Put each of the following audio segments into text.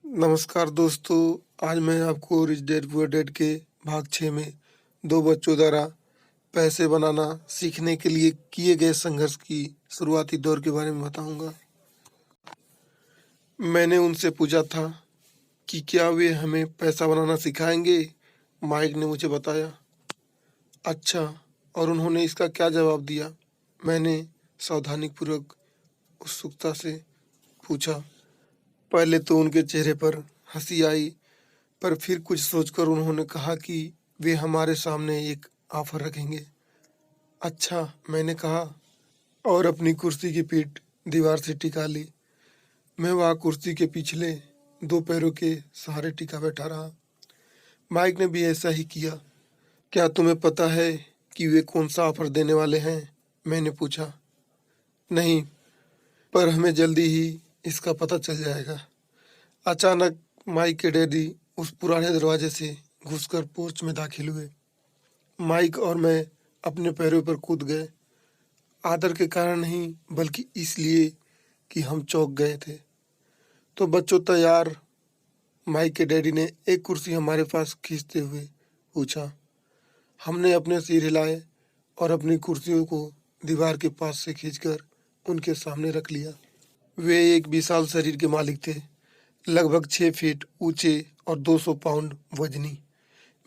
नमस्कार दोस्तों, आज मैं आपको रिच डैड पुअर डैड के भाग 6 में 2 बच्चों द्वारा पैसे बनाना सीखने के लिए किए गए संघर्ष की शुरुआती दौर के बारे में बताऊंगा। मैंने उनसे पूछा था कि क्या वे हमें पैसा बनाना सिखाएंगे? माइक ने मुझे बताया। अच्छा, और उन्होंने इसका क्या जवाब दिया? मैंने सावधानीपूर्वक उत्सुकता से पूछा। पहले तो उनके चेहरे पर हंसी आई, पर फिर कुछ सोचकर उन्होंने कहा कि वे हमारे सामने एक ऑफर रखेंगे। अच्छा, मैंने कहा और अपनी कुर्सी की पीठ दीवार से टिका ली। मैं वहाँ कुर्सी के पिछले 2 पैरों के सहारे टिका बैठा रहा। माइक ने भी ऐसा ही किया। क्या तुम्हें पता है कि वे कौन सा ऑफर देने वाले हैं? मैंने पूछा। नहीं, पर हमें जल्दी ही इसका पता चल जाएगा। अचानक माइक के डैडी उस पुराने दरवाजे से घुसकर पोर्च में दाखिल हुए। माइक और मैं अपने पैरों पर कूद गए। आदर के कारण नहीं, बल्कि इसलिए कि हम चौंक गए थे। तो बच्चों तैयार? माइक के डैडी ने एक कुर्सी हमारे पास खींचते हुए पूछा। हमने अपने सिर हिलाए और अपनी कुर्सियों को दीवार के पास से खींचकर उनके सामने रख लिया। वे एक विशाल शरीर के मालिक थे, लगभग 6 फीट ऊंचे और 200 पाउंड वजनी।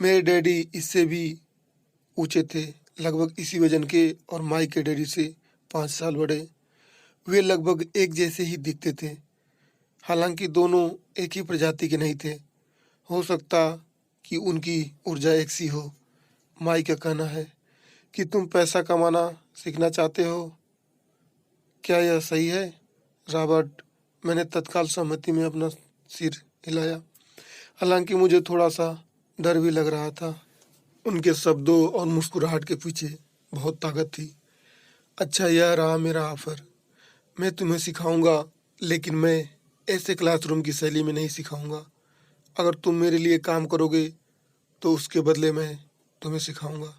मेरे डैडी इससे भी ऊंचे थे, लगभग इसी वजन के, और माइक के डैडी से 5 साल बड़े। वे लगभग एक जैसे ही दिखते थे, हालांकि दोनों एक ही प्रजाति के नहीं थे। हो सकता कि उनकी ऊर्जा एक सी हो। माइक का कहना है कि तुम पैसा कमाना सीखना चाहते हो। क्या यह सही है, रॉबर्ट? मैंने तत्काल सहमति में अपना सिर हिलाया, हालांकि मुझे थोड़ा सा डर भी लग रहा था। उनके शब्दों और मुस्कुराहट के पीछे बहुत ताकत थी। अच्छा, यह रहा मेरा ऑफर। मैं तुम्हें सिखाऊंगा, लेकिन मैं ऐसे क्लासरूम की शैली में नहीं सिखाऊंगा। अगर तुम मेरे लिए काम करोगे तो उसके बदले मैं तुम्हें सिखाऊंगा।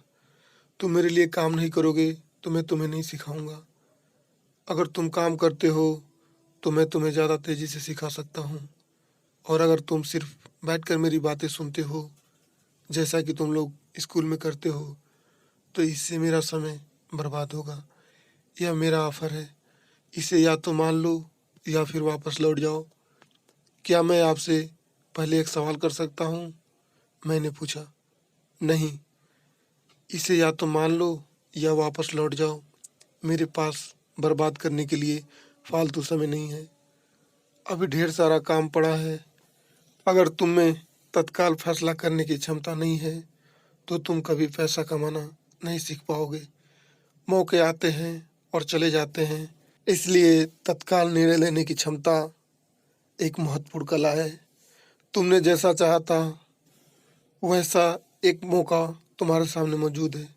तुम मेरे लिए काम नहीं करोगे तो मैं तुम्हें नहीं सिखाऊंगा। अगर तुम काम करते हो तो मैं तुम्हें ज़्यादा तेज़ी से सिखा सकता हूँ, और अगर तुम सिर्फ बैठकर मेरी बातें सुनते हो जैसा कि तुम लोग स्कूल में करते हो, तो इससे मेरा समय बर्बाद होगा। यह मेरा ऑफर है, इसे या तो मान लो या फिर वापस लौट जाओ। क्या मैं आपसे पहले एक सवाल कर सकता हूँ? मैंने पूछा। नहीं, इसे या तो मान लो या वापस लौट जाओ। मेरे पास बर्बाद करने के लिए फालतू समय नहीं है। अभी ढेर सारा काम पड़ा है। अगर तुम में तत्काल फैसला करने की क्षमता नहीं है तो तुम कभी पैसा कमाना नहीं सीख पाओगे। मौके आते हैं और चले जाते हैं, इसलिए तत्काल निर्णय लेने की क्षमता एक महत्वपूर्ण कला है। तुमने जैसा चाहा था वैसा एक मौका तुम्हारे सामने मौजूद है।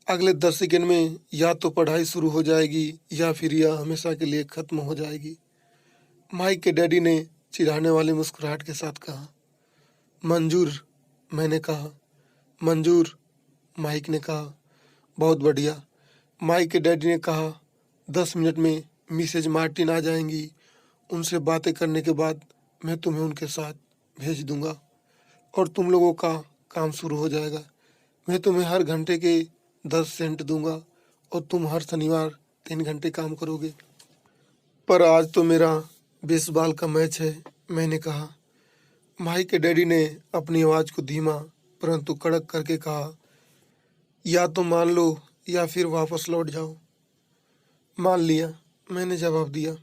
अगले 10 सेकंड में या तो पढ़ाई शुरू हो जाएगी या फिर यह हमेशा के लिए खत्म हो जाएगी। माइक के डैडी ने चिढ़ाने वाली मुस्कुराहट के साथ कहा। मंजूर, मैंने कहा। मंजूर, माइक ने कहा। बहुत बढ़िया, माइक के डैडी ने कहा। 10 मिनट में मिसेज मार्टिन आ जाएंगी। उनसे बातें करने के बाद मैं तुम्हें उनके साथ भेज दूंगा और तुम लोगों का काम शुरू हो जाएगा। मैं तुम्हें हर घंटे के 10 सेंट दूंगा और तुम हर शनिवार 3 घंटे काम करोगे। पर आज तो मेरा बेसबॉल का मैच है, मैंने कहा। माइक के डैडी ने अपनी आवाज़ को धीमा परंतु कड़क करके कहा, या तो मान लो या फिर वापस लौट जाओ। मान लिया, मैंने जवाब दिया।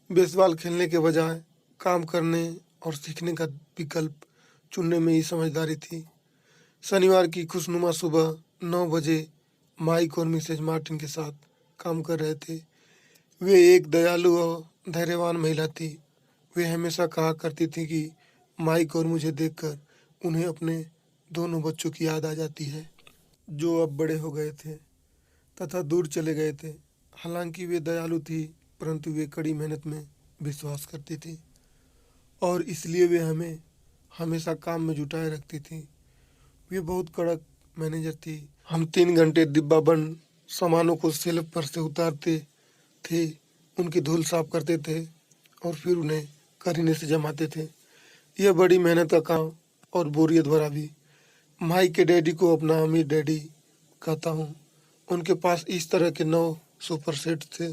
बेसबॉल खेलने के बजाय काम करने और सीखने का विकल्प चुनने में ही समझदारी थी। शनिवार की खुशनुमा सुबह 9 बजे माइक और मिसेज मार्टिन के साथ काम कर रहे थे। वे एक दयालु और धैर्यवान महिला थी। वे हमेशा कहा करती थी कि माइक और मुझे देखकर उन्हें अपने दोनों बच्चों की याद आ जाती है, जो अब बड़े हो गए थे तथा दूर चले गए थे। हालांकि वे दयालु थी, परंतु वे कड़ी मेहनत में विश्वास करती थी और इसलिए वे हमें हमेशा काम में जुटाए रखती थी। वे बहुत कड़क मैनेजर थी। हम 3 घंटे डिब्बा बंद सामानों को शेल्फ पर से उतारते थे, उनकी धूल साफ करते थे और फिर उन्हें करीने से जमाते थे। यह बड़ी मेहनत का काम और बोरियत भरा भी। माइक के डैडी को अपना अमीर डैडी कहता हूँ। उनके पास इस तरह के 9 सुपर सेट थे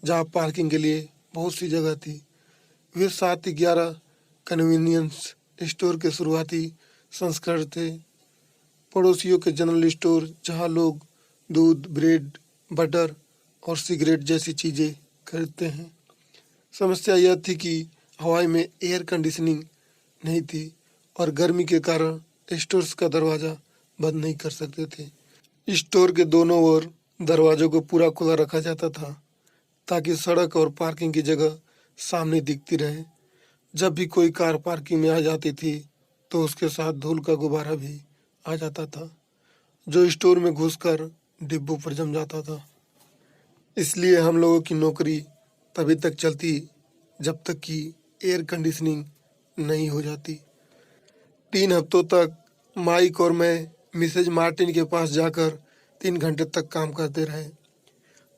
जहाँ पार्किंग के लिए बहुत सी जगह थी। वे 7-11 कन्वीनियंस स्टोर के शुरुआती संस्करण थे। पड़ोसियों के जनरल स्टोर जहाँ लोग दूध, ब्रेड, बटर और सिगरेट जैसी चीज़ें खरीदते हैं। समस्या यह थी कि हवाई में एयर कंडीशनिंग नहीं थी और गर्मी के कारण स्टोर्स का दरवाज़ा बंद नहीं कर सकते थे। स्टोर के दोनों ओर दरवाज़ों को पूरा खुला रखा जाता था ताकि सड़क और पार्किंग की जगह सामने दिखती रहे। जब भी कोई कार पार्किंग में आ जाती थी तो उसके साथ धूल का गुब्बारा भी आ जाता था जो स्टोर में घुसकर डिब्बों पर जम जाता था। इसलिए हम लोगों की नौकरी तभी तक चलती जब तक कि एयर कंडीशनिंग नहीं हो जाती। 3 हफ्तों तक माइक और मैं मिसेज मार्टिन के पास जाकर 3 घंटे तक काम करते रहे।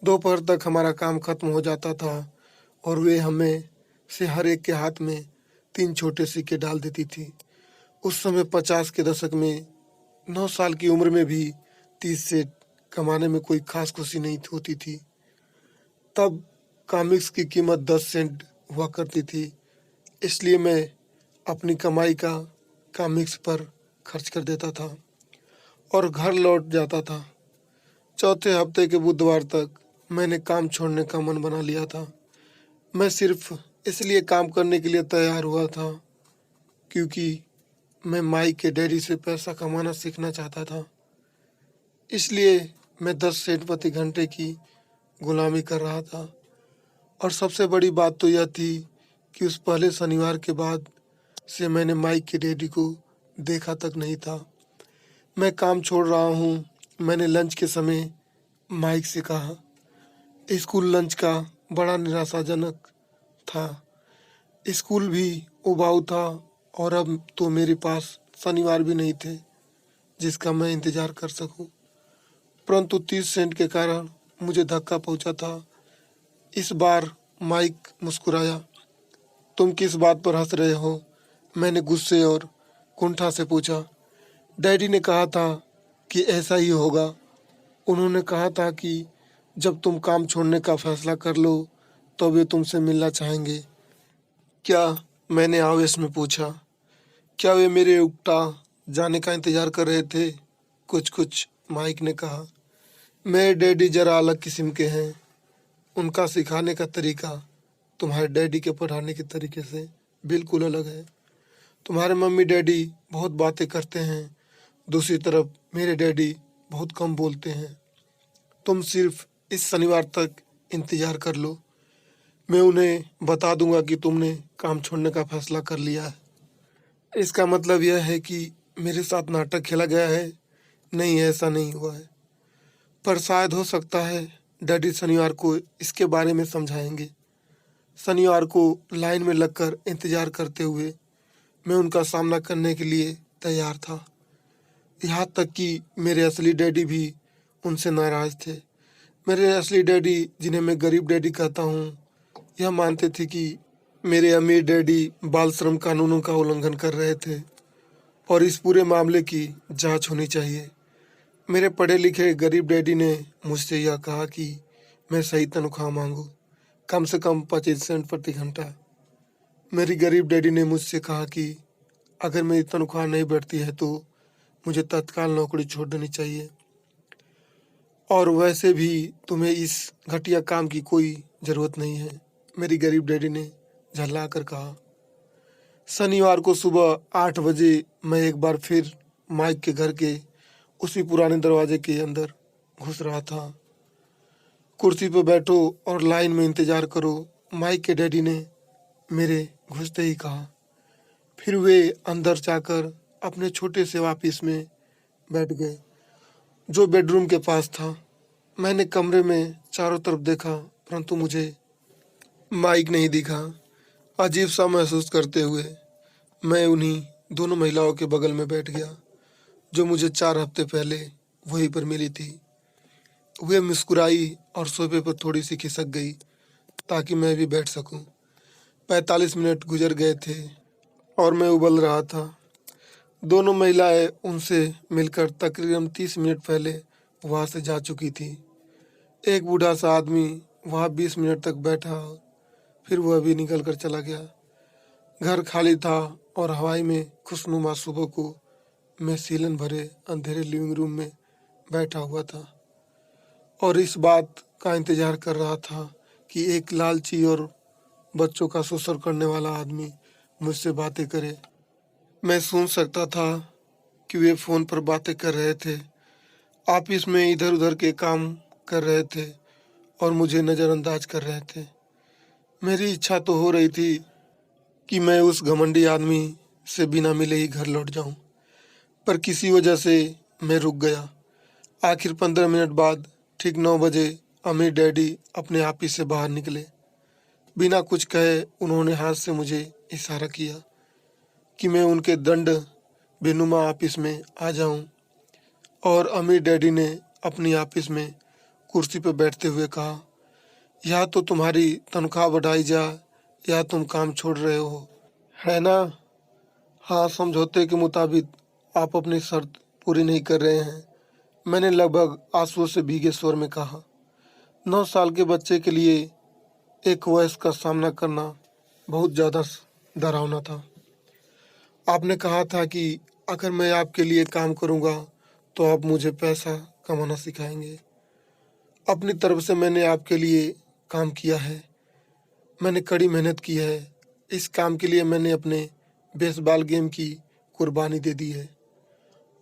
दोपहर तक हमारा काम खत्म हो जाता था और वे हमें से हर एक के हाथ में 3 छोटे सिक्के डाल देती थी। उस समय 50 के दशक में 9 साल की उम्र में भी 30 सेंट कमाने में कोई खास खुशी नहीं होती थी। तब कॉमिक्स की कीमत 10 सेंट हुआ करती थी, इसलिए मैं अपनी कमाई का कॉमिक्स पर खर्च कर देता था और घर लौट जाता था। चौथे हफ्ते के बुधवार तक मैंने काम छोड़ने का मन बना लिया था। मैं सिर्फ इसलिए काम करने के लिए तैयार हुआ था क्योंकि मैं माइक के डैडी से पैसा कमाना सीखना चाहता था। इसलिए मैं 10 सेंट प्रति घंटे की गुलामी कर रहा था। और सबसे बड़ी बात तो यह थी कि उस पहले शनिवार के बाद से मैंने माइक के डैडी को देखा तक नहीं था। मैं काम छोड़ रहा हूँ, मैंने लंच के समय माइक से कहा। स्कूल लंच का बड़ा निराशाजनक था। स्कूल भी उबाऊ था और अब तो मेरे पास शनिवार भी नहीं थे जिसका मैं इंतज़ार कर सकूं। परंतु 30 सेंट के कारण मुझे धक्का पहुंचा था। इस बार माइक मुस्कुराया। तुम किस बात पर हंस रहे हो? मैंने गुस्से और कुंठा से पूछा। डैडी ने कहा था कि ऐसा ही होगा। उन्होंने कहा था कि जब तुम काम छोड़ने का फैसला कर लो तो वे तुमसे मिलना चाहेंगे। क्या? मैंने आवेश में पूछा। क्या वे मेरे उकटा जाने का इंतजार कर रहे थे? कुछ कुछ, माइक ने कहा। मेरे डैडी जरा अलग किस्म के हैं। उनका सिखाने का तरीका तुम्हारे डैडी के पढ़ाने के तरीके से बिल्कुल अलग है। तुम्हारे मम्मी डैडी बहुत बातें करते हैं, दूसरी तरफ मेरे डैडी बहुत कम बोलते हैं। तुम सिर्फ इस शनिवार तक इंतजार कर लो। मैं उन्हें बता दूंगा कि तुमने काम छोड़ने का फैसला कर लिया है। इसका मतलब यह है कि मेरे साथ नाटक खेला गया है? नहीं, ऐसा नहीं हुआ है। पर शायद हो सकता है डैडी शनिवार को इसके बारे में समझाएंगे। शनिवार को लाइन में लगकर इंतजार करते हुए मैं उनका सामना करने के लिए तैयार था। यहाँ तक कि मेरे असली डैडी भी उनसे नाराज़ थे। मेरे असली डैडी, जिन्हें मैं गरीब डैडी कहता हूँ, यह मानते थे कि मेरे अमीर डैडी बाल श्रम कानूनों का उल्लंघन कर रहे थे और इस पूरे मामले की जांच होनी चाहिए। मेरे पढ़े लिखे गरीब डैडी ने मुझसे यह कहा कि मैं सही तनख्वाह मांगूं, कम से कम 25 सेंट प्रति घंटा। मेरी गरीब डैडी ने मुझसे कहा कि अगर मेरी तनख्वाह नहीं बढ़ती है तो मुझे तत्काल नौकरी छोड़ देनी चाहिए और वैसे भी तुम्हें इस घटिया काम की कोई ज़रूरत नहीं है, मेरी गरीब डैडी ने झल्ला कर कहा। शनिवार को सुबह 8 बजे मैं एक बार फिर माइक के घर के उसी पुराने दरवाजे के अंदर घुस रहा था। कुर्सी पर बैठो और लाइन में इंतजार करो, माइक के डैडी ने मेरे घुसते ही कहा। फिर वे अंदर जाकर अपने छोटे से ऑफिस में बैठ गए जो बेडरूम के पास था। मैंने कमरे में चारों तरफ देखा परंतु मुझे माइक नहीं दिखा। अजीब सा महसूस करते हुए मैं उन्हीं दोनों महिलाओं के बगल में बैठ गया जो मुझे 4 हफ्ते पहले वहीं पर मिली थी। वे मुस्कुराई और सोफे पर थोड़ी सी खिसक गई ताकि मैं भी बैठ सकूं। 45 मिनट गुजर गए थे और मैं उबल रहा था। दोनों महिलाएं उनसे मिलकर तकरीबन 30 मिनट पहले वहां से जा चुकी थी। एक बूढ़ा सा आदमी वहां 20 मिनट तक बैठा, फिर वह भी निकल कर चला गया। घर खाली था और हवाई में खुशनुमा सुबह को मैं सीलन भरे अंधेरे लिविंग रूम में बैठा हुआ था और इस बात का इंतजार कर रहा था कि एक लालची और बच्चों का शोषण करने वाला आदमी मुझसे बातें करे। मैं सुन सकता था कि वे फ़ोन पर बातें कर रहे थे, ऑफिस में इधर उधर के काम कर रहे थे और मुझे नज़रअंदाज कर रहे थे। मेरी इच्छा तो हो रही थी कि मैं उस घमंडी आदमी से बिना मिले ही घर लौट जाऊं, पर किसी वजह से मैं रुक गया। आखिर 15 मिनट बाद ठीक 9 बजे अम्मी डैडी अपने ऑफिस से बाहर निकले। बिना कुछ कहे उन्होंने हाथ से मुझे इशारा किया कि मैं उनके दंड बेनुमा ऑफिस में आ जाऊं और अम्मी डैडी ने अपनी ऑफिस में कुर्सी पर बैठते हुए कहा, या तो तुम्हारी तनख्वाह बढ़ाई जाए या तुम काम छोड़ रहे हो, है ना? हाँ, समझौते के मुताबिक आप अपनी शर्त पूरी नहीं कर रहे हैं, मैंने लगभग आंसुओं से भीगे स्वर में कहा। 9 साल के बच्चे के लिए एक वयस्क का सामना करना बहुत ज़्यादा डरावना था। आपने कहा था कि अगर मैं आपके लिए काम करूंगा तो आप मुझे पैसा कमाना सिखाएंगे। अपनी तरफ से मैंने आपके लिए काम किया है, मैंने कड़ी मेहनत की है। इस काम के लिए मैंने अपने बेसबॉल गेम की कुर्बानी दे दी है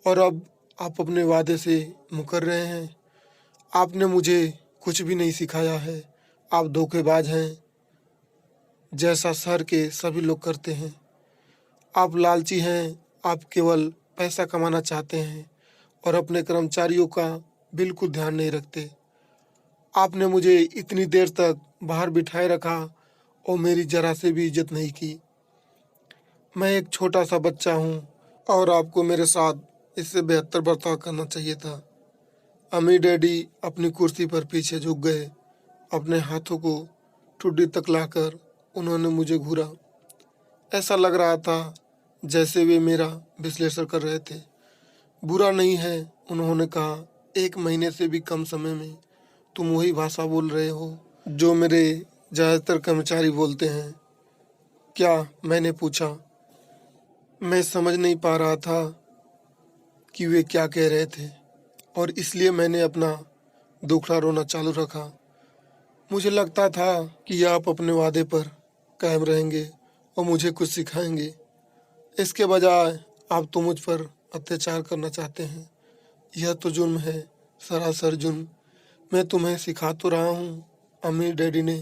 और अब आप अपने वादे से मुकर रहे हैं। आपने मुझे कुछ भी नहीं सिखाया है, आप धोखेबाज हैं, जैसा शहर के सभी लोग करते हैं। आप लालची हैं, आप केवल पैसा कमाना चाहते हैं और अपने कर्मचारियों का बिल्कुल ध्यान नहीं रखते। आपने मुझे इतनी देर तक बाहर बिठाए रखा और मेरी जरा से भी इज्जत नहीं की। मैं एक छोटा सा बच्चा हूँ और आपको मेरे साथ इससे बेहतर बर्ताव करना चाहिए था। अम्मी डैडी अपनी कुर्सी पर पीछे झुक गए। अपने हाथों को ठुड्डी तक लाकर उन्होंने मुझे घूरा। ऐसा लग रहा था जैसे वे मेरा विश्लेषण कर रहे थे। बुरा नहीं है, उन्होंने कहा, 1 महीने से भी कम समय में तुम वही भाषा बोल रहे हो जो मेरे ज़्यादातर कर्मचारी बोलते हैं। क्या? मैंने पूछा। मैं समझ नहीं पा रहा था कि वे क्या कह रहे थे और इसलिए मैंने अपना दुखड़ा रोना चालू रखा। मुझे लगता था कि आप अपने वादे पर कायम रहेंगे और मुझे कुछ सिखाएंगे। इसके बजाय आप तो मुझ पर अत्याचार करना चाहते हैं। यह तो जुर्म है, सरासर जुर्म। मैं तुम्हें सिखा तो रहा हूँ, अम्मी डैडी ने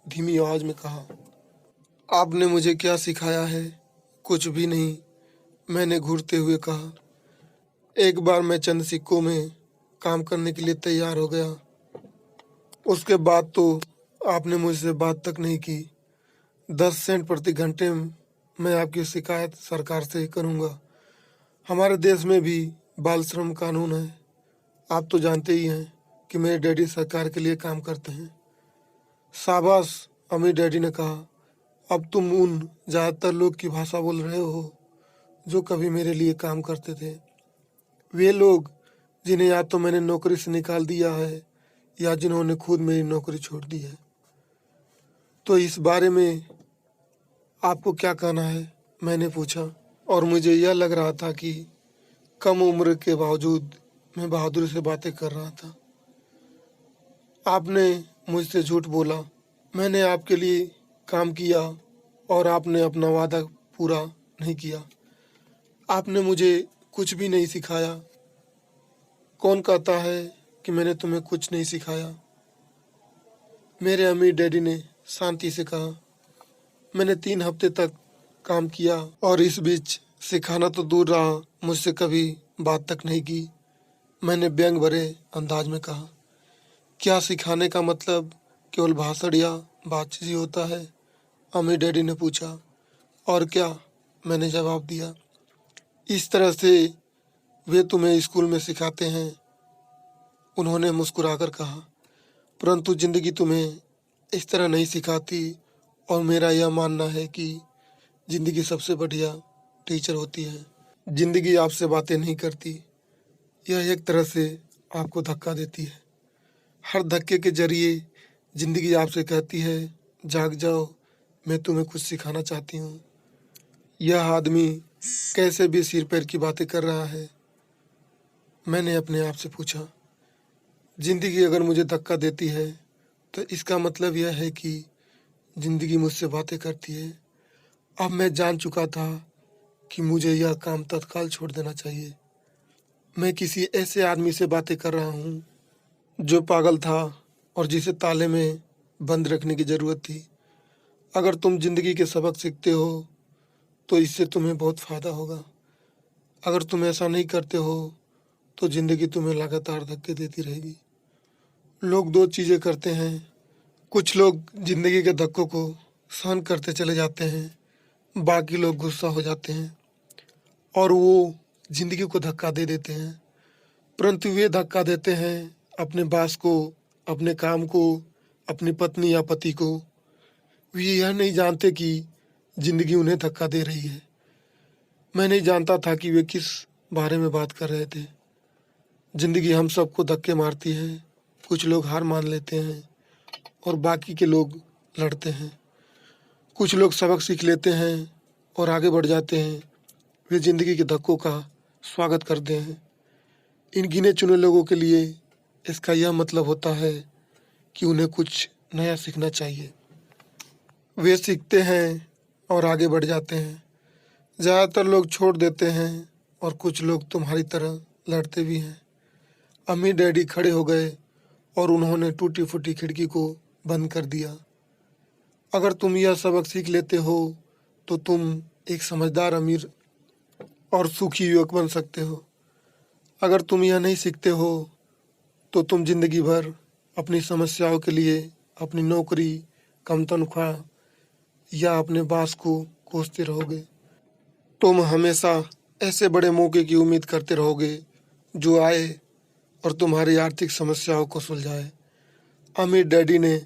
धीमी आवाज़ में कहा। आपने मुझे क्या सिखाया है? कुछ भी नहीं, मैंने घूरते हुए कहा। एक बार मैं चंद सिक्कों में काम करने के लिए तैयार हो गया, उसके बाद तो आपने मुझसे बात तक नहीं की। 10 सेंट प्रति घंटे मैं आपकी शिकायत सरकार से करूंगा। हमारे देश में भी बाल श्रम कानून है। आप तो जानते ही हैं कि मेरे डैडी सरकार के लिए काम करते हैं। शाबाश, अम्मी डैडी ने कहा। अब तुम उन ज़्यादातर लोग की भाषा बोल रहे हो जो कभी मेरे लिए काम करते थे। वे लोग जिन्हें या तो मैंने नौकरी से निकाल दिया है या जिन्होंने खुद मेरी नौकरी छोड़ दी है। तो इस बारे में आपको क्या कहना है? मैंने पूछा और मुझे यह लग रहा था कि कम उम्र के बावजूद मैं बहादुरी से बातें कर रहा था। आपने मुझसे झूठ बोला, मैंने आपके लिए काम किया और आपने अपना वादा पूरा नहीं किया। आपने मुझे कुछ भी नहीं सिखाया। कौन कहता है कि मैंने तुम्हें कुछ नहीं सिखाया? मेरे अम्मी डैडी ने शांति से कहा। मैंने 3 हफ्ते तक काम किया और इस बीच सिखाना तो दूर रहा, मुझसे कभी बात तक नहीं की। मैंने व्यंग भरे अंदाज में कहा। क्या सिखाने का मतलब केवल भाषण या बातचीत ही होता है? अम्मी डैडी ने पूछा। और क्या? मैंने जवाब दिया। इस तरह से वे तुम्हें स्कूल में सिखाते हैं, उन्होंने मुस्कुराकर कहा, परंतु जिंदगी तुम्हें इस तरह नहीं सिखाती और मेरा यह मानना है कि ज़िंदगी सबसे बढ़िया टीचर होती है। ज़िंदगी आपसे बातें नहीं करती, यह एक तरह से आपको धक्का देती है। हर धक्के के ज़रिए ज़िंदगी आपसे कहती है, जाग जाओ, मैं तुम्हें कुछ सिखाना चाहती हूँ। यह आदमी कैसे भी सिर पैर की बातें कर रहा है। मैंने अपने आप से पूछा, ज़िंदगी अगर मुझे धक्का देती है तो इसका मतलब यह है कि ज़िंदगी मुझसे बातें करती है। अब मैं जान चुका था कि मुझे यह काम तत्काल छोड़ देना चाहिए। मैं किसी ऐसे आदमी से बातें कर रहा हूँ जो पागल था और जिसे ताले में बंद रखने की ज़रूरत थी। अगर तुम ज़िंदगी के सबक सीखते हो तो इससे तुम्हें बहुत फ़ायदा होगा। अगर तुम ऐसा नहीं करते हो तो ज़िंदगी तुम्हें लगातार धक्के देती रहेगी। लोग दो चीज़ें करते हैं, कुछ लोग ज़िंदगी के धक्कों को सहन करते चले जाते हैं, बाकी लोग गुस्सा हो जाते हैं और वो ज़िंदगी को धक्का दे देते हैं। परंतु वे धक्का देते हैं अपने बॉस को, अपने काम को, अपनी पत्नी या पति को। वे यह नहीं जानते कि ज़िंदगी उन्हें धक्का दे रही है। मैं नहीं जानता था कि वे किस बारे में बात कर रहे थे। ज़िंदगी हम सबको धक्के मारती है। कुछ लोग हार मान लेते हैं और बाकी के लोग लड़ते हैं। कुछ लोग सबक सीख लेते हैं और आगे बढ़ जाते हैं। वे ज़िंदगी के धक्कों का स्वागत करते हैं। इन गिने चुने लोगों के लिए इसका यह मतलब होता है कि उन्हें कुछ नया सीखना चाहिए। वे सीखते हैं और आगे बढ़ जाते हैं। ज़्यादातर लोग छोड़ देते हैं और कुछ लोग तुम्हारी तरह लड़ते भी हैं। अम्मी डैडी खड़े हो गए और उन्होंने टूटी फूटी खिड़की को बंद कर दिया। अगर तुम यह सबक सीख लेते हो तो तुम एक समझदार, अमीर और सुखी युवक बन सकते हो। अगर तुम यह नहीं सीखते हो तो तुम जिंदगी भर अपनी समस्याओं के लिए अपनी नौकरी, कम तनख्वाह या अपने बॉस को कोसते रहोगे। तुम हमेशा ऐसे बड़े मौके की उम्मीद करते रहोगे जो आए और तुम्हारी आर्थिक समस्याओं को सुलझाए। अमीर डैडी ने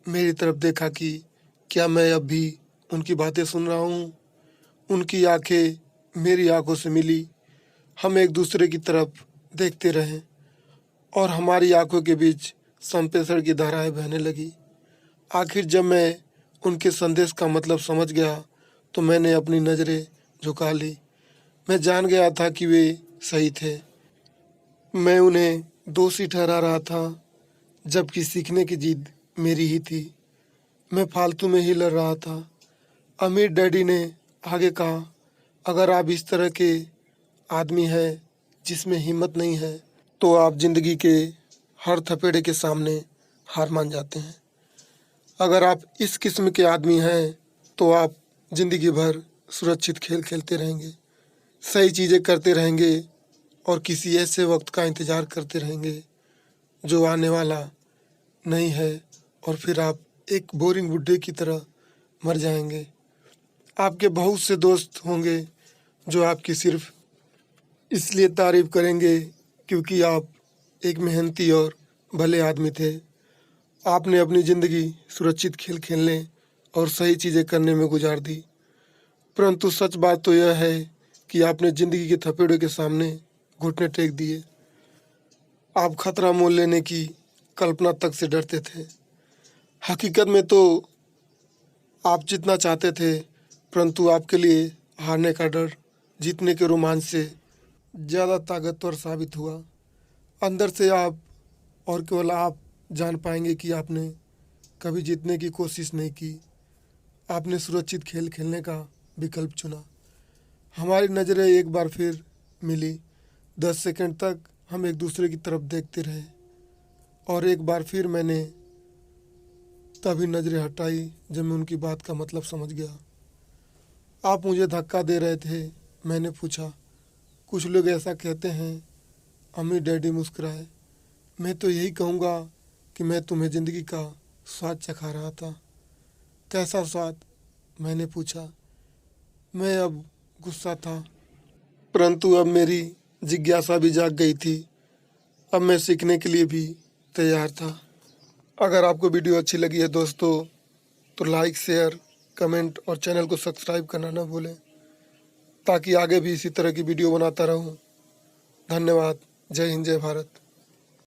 मेरी तरफ देखा कि क्या मैं अब भी उनकी बातें सुन रहा हूँ। उनकी आंखें मेरी आंखों से मिली। हम एक दूसरे की तरफ देखते रहे और हमारी आंखों के बीच संप्रेषण की धाराएं बहने लगी। आखिर जब मैं उनके संदेश का मतलब समझ गया तो मैंने अपनी नज़रें झुका ली। मैं जान गया था कि वे सही थे। मैं उन्हें दोषी ठहरा रहा था, जबकि सीखने की जिद मेरी ही थी। मैं फालतू में ही लड़ रहा था। अमीर डैडी ने आगे कहा, अगर आप इस तरह के आदमी हैं जिसमें हिम्मत नहीं है तो आप जिंदगी के हर थपेड़े के सामने हार मान जाते हैं। अगर आप इस किस्म के आदमी हैं तो आप जिंदगी भर सुरक्षित खेल खेलते रहेंगे, सही चीज़ें करते रहेंगे और किसी ऐसे वक्त का इंतज़ार करते रहेंगे जो आने वाला नहीं है और फिर आप एक बोरिंग बुड्ढे की तरह मर जाएंगे। आपके बहुत से दोस्त होंगे जो आपकी सिर्फ इसलिए तारीफ करेंगे क्योंकि आप एक मेहनती और भले आदमी थे। आपने अपनी ज़िंदगी सुरक्षित खेल खेलने और सही चीज़ें करने में गुजार दी। परंतु सच बात तो यह है कि आपने ज़िंदगी के थपेड़ों के सामने घुटने टेक दिए। आप खतरा मोल लेने की कल्पना तक से डरते थे। हकीकत में तो आप जितना चाहते थे, परंतु आपके लिए हारने का डर जीतने के रोमांच से ज़्यादा ताकतवर साबित हुआ। अंदर से आप और केवल आप जान पाएंगे कि आपने कभी जीतने की कोशिश नहीं की। आपने सुरक्षित खेल खेलने का विकल्प चुना। हमारी नज़रें एक बार फिर मिली। 10 सेकंड तक हम एक दूसरे की तरफ देखते रहे और एक बार फिर मैंने तभी नज़रें हटाई जब मैं उनकी बात का मतलब समझ गया। आप मुझे धक्का दे रहे थे, मैंने पूछा। कुछ लोग ऐसा कहते हैं। अम्मी डैडी मुस्कुराए। मैं तो यही कहूँगा कि मैं तुम्हें ज़िंदगी का स्वाद चखा रहा था। कैसा स्वाद? मैंने पूछा। मैं अब गुस्सा था, परंतु अब मेरी जिज्ञासा भी जाग गई थी। अब मैं सीखने के लिए भी तैयार था। अगर आपको वीडियो अच्छी लगी है दोस्तों तो लाइक, शेयर कमेंट और चैनल को सब्सक्राइब करना न भूलें, ताकि आगे भी इसी तरह की वीडियो बनाता रहूं। धन्यवाद। जय हिंद, जय भारत।